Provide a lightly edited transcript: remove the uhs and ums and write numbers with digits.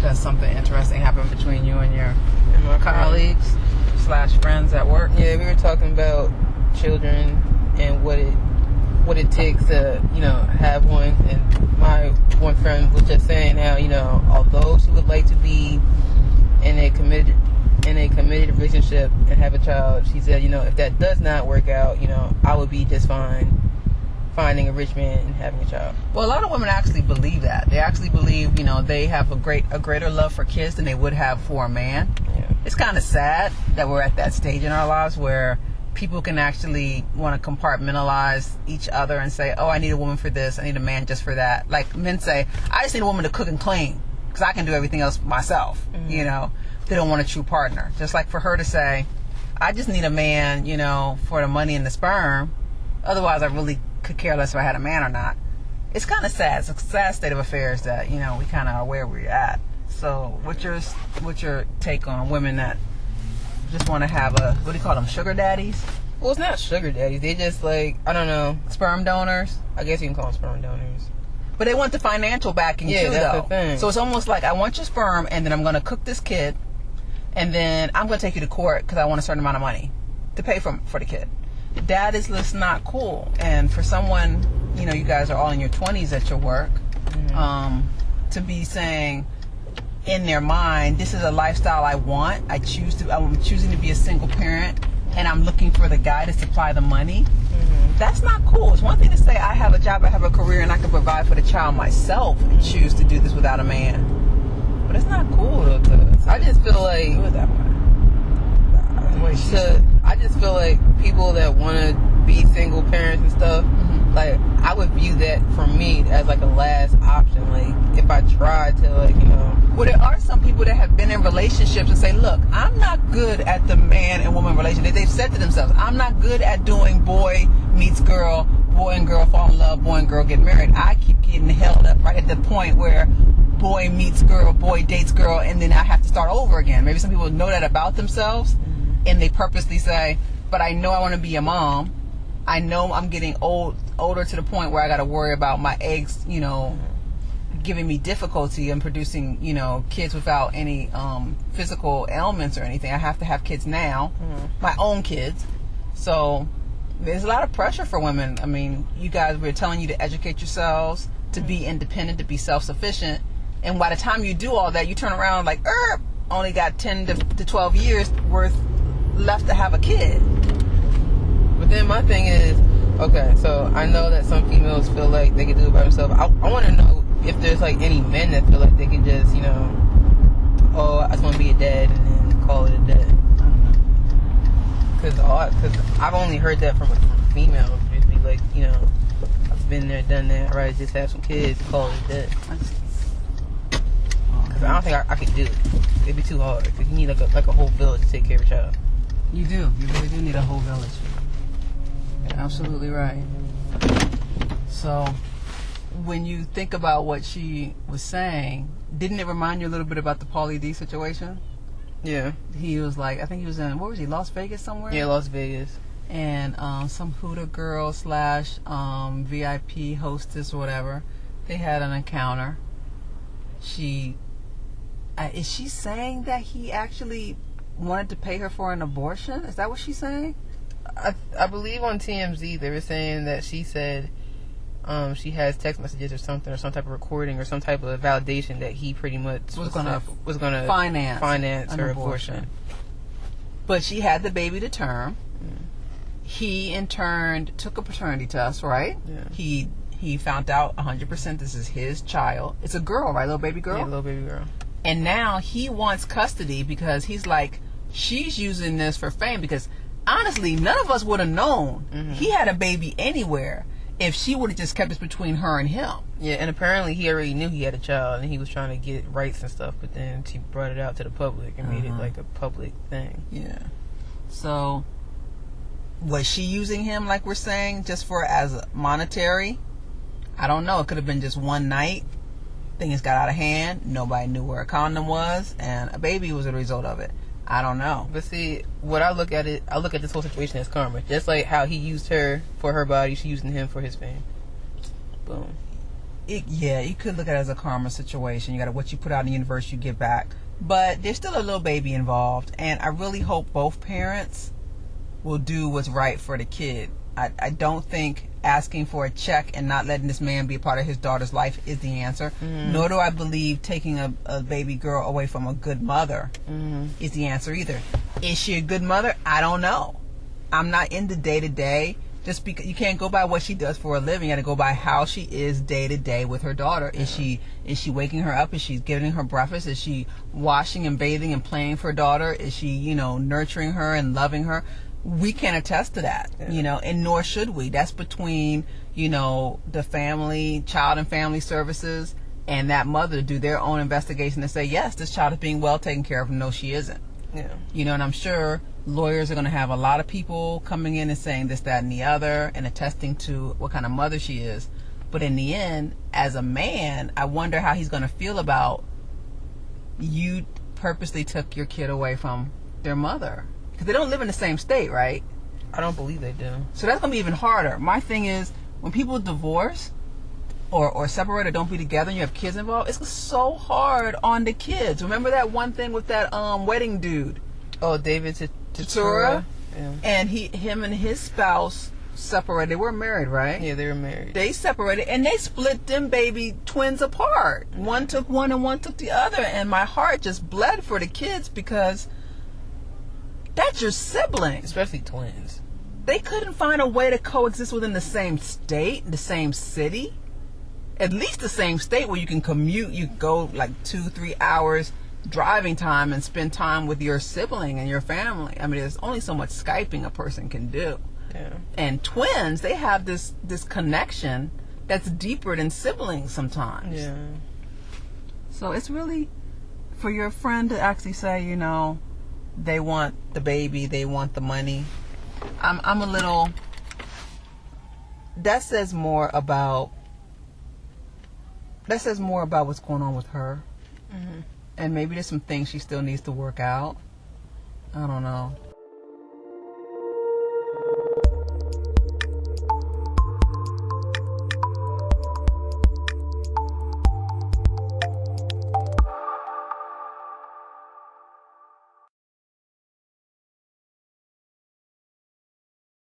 because something interesting happened between you and my colleagues / friends at work. Yeah, we were talking about children and what it takes to, have one. And my one friend was just saying how, although she would like to be in a committed relationship and have a child, she said, if that does not work out, I would be just fine finding a rich man and having a child. Well, a lot of women actually believe that. They actually believe, they have a greater love for kids than they would have for a man. Yeah. It's kind of sad that we're at that stage in our lives where people can actually want to compartmentalize each other and say, oh, I need a woman for this, I need a man just for that. Like men say, I just need a woman to cook and clean because I can do everything else myself. Mm-hmm. They don't want a true partner. Just like for her to say, I just need a man, for the money and the sperm. Otherwise, I really could care less if I had a man or not. It's kind of sad. It's a sad state of affairs that, we kind of are where we're at. So what's your take on women that just want to have what do you call them, sugar daddies? Well, it's not sugar daddies. They just I don't know. Sperm donors? I guess you can call them sperm donors. But they want the financial backing too, that's though. the thing. So it's almost like I want your sperm and then I'm going to cook this kid and then I'm going to take you to court because I want a certain amount of money to pay for the kid. That is just not cool. And for someone, you guys are all in your 20s at your work, to be saying in their mind, this is a lifestyle I want. I'm choosing to be a single parent and I'm looking for the guy to supply the money. That's not cool. It's one thing to say I have a job, I have a career, and I can provide for the child myself and choose to do this without a man. But it's not cool though. I just feel like do it that way. I just feel like people that want to be single parents and stuff, I would view that for me as a last option. If I tried to Well, there are some people that have been in relationships and say, look, I'm not good at the man and woman relationship. They've said to themselves, I'm not good at doing boy meets girl, boy and girl fall in love, boy and girl get married. I keep getting held up right at the point where boy meets girl, boy dates girl, and then I have to start over again. Maybe some people know that about themselves, and they purposely say, but I know I want to be a mom. I know I'm getting older to the point where I got to worry about my eggs, giving me difficulty in producing, kids without any physical ailments or anything. I have to have kids now, my own kids. So there's a lot of pressure for women. I mean, you guys were telling you to educate yourselves, to be independent, to be self-sufficient. And by the time you do all that, you turn around only got 10 to 12 years worth left to have a kid. But then my thing is, okay, so I know that some females feel like they can do it by themselves. I want to know if there's any men that feel like they can just, I just want to be a dad and then call it a day. Because I've only heard that from females. Just be like, I've been there, done that. I'd rather just have some kids and call it a day. Because I don't think I could do it. It'd be too hard. Because you need like a whole village to take care of a child. You do. You really do need a whole village. You're absolutely right. So, when you think about what she was saying, didn't it remind you a little bit about the Pauly D situation? Yeah. He was I think he was in, where was he, Las Vegas somewhere? Yeah, Las Vegas. And some Hooter girl / VIP hostess or whatever, they had an encounter. Is she saying that he actually wanted to pay her for an abortion? Is that what she's saying? I believe on TMZ they were saying that she said she has text messages or something, or some type of recording or some type of validation that he pretty much was going to finance her abortion. But she had the baby to term. He in turn took a paternity test, right? Yeah. He found out 100% this is his child. It's a girl, right? Little baby girl? Yeah, little baby girl. And now he wants custody because he's like, she's using this for fame. Because honestly, none of us would have known he had a baby anywhere if she would have just kept this between her and him. Yeah, and apparently he already knew he had a child and he was trying to get rights and stuff, but then she brought it out to the public and made it like a public thing. Yeah. So, was she using him, like we're saying, just for as monetary? I don't know. It could have been just one night. Things got out of hand. Nobody knew where a condom was, and a baby was a result of it. I don't know. But see, what I look at this whole situation as karma. Just like how he used her for her body, she using him for his fame. Boom. You could look at it as a karma situation. You got what you put out in the universe, you get back. But there's still a little baby involved, and I really hope both parents will do what's right for the kid. I don't think asking for a check and not letting this man be a part of his daughter's life is the answer. Nor do I believe taking a baby girl away from a good mother is the answer either. Is she a good mother? I don't know. I'm not in the day-to-day. Just because you can't go by what she does for a living, you got to go by how she is day to day with her daughter. Is she waking her up? Is she giving her breakfast? Is she washing and bathing and playing for her daughter? Is she nurturing her and loving her? We can't attest to that, and nor should we. That's between the family, child and family services, and that mother to do their own investigation and say, yes, this child is being well taken care of. No, she isn't. Yeah. And I'm sure lawyers are going to have a lot of people coming in and saying this, that, and the other, and attesting to what kind of mother she is. But in the end, as a man, I wonder how he's going to feel about you purposely took your kid away from their mother. Because they don't live in the same state, right? I don't believe they do. So that's going to be even harder. My thing is, when people divorce or separate or don't be together and you have kids involved, it's so hard on the kids. Remember that one thing with that wedding dude? Oh, David Tutera? Yeah. And him and his spouse separated. They were married, right? Yeah, they were married. They separated and they split them baby twins apart. One took one and one took the other. And my heart just bled for the kids because that's your siblings. Especially twins. They couldn't find a way to coexist within the same state, the same city. At least the same state where you can commute. You go like 2-3 hours driving time and spend time with your sibling and your family. I mean, there's only so much Skyping a person can do. Yeah. And twins, they have this connection that's deeper than siblings sometimes. Yeah. So it's really for your friend to actually say, they want the baby, they want the money. I'm a little. That says more about what's going on with her. And maybe there's some things she still needs to work out. I don't know.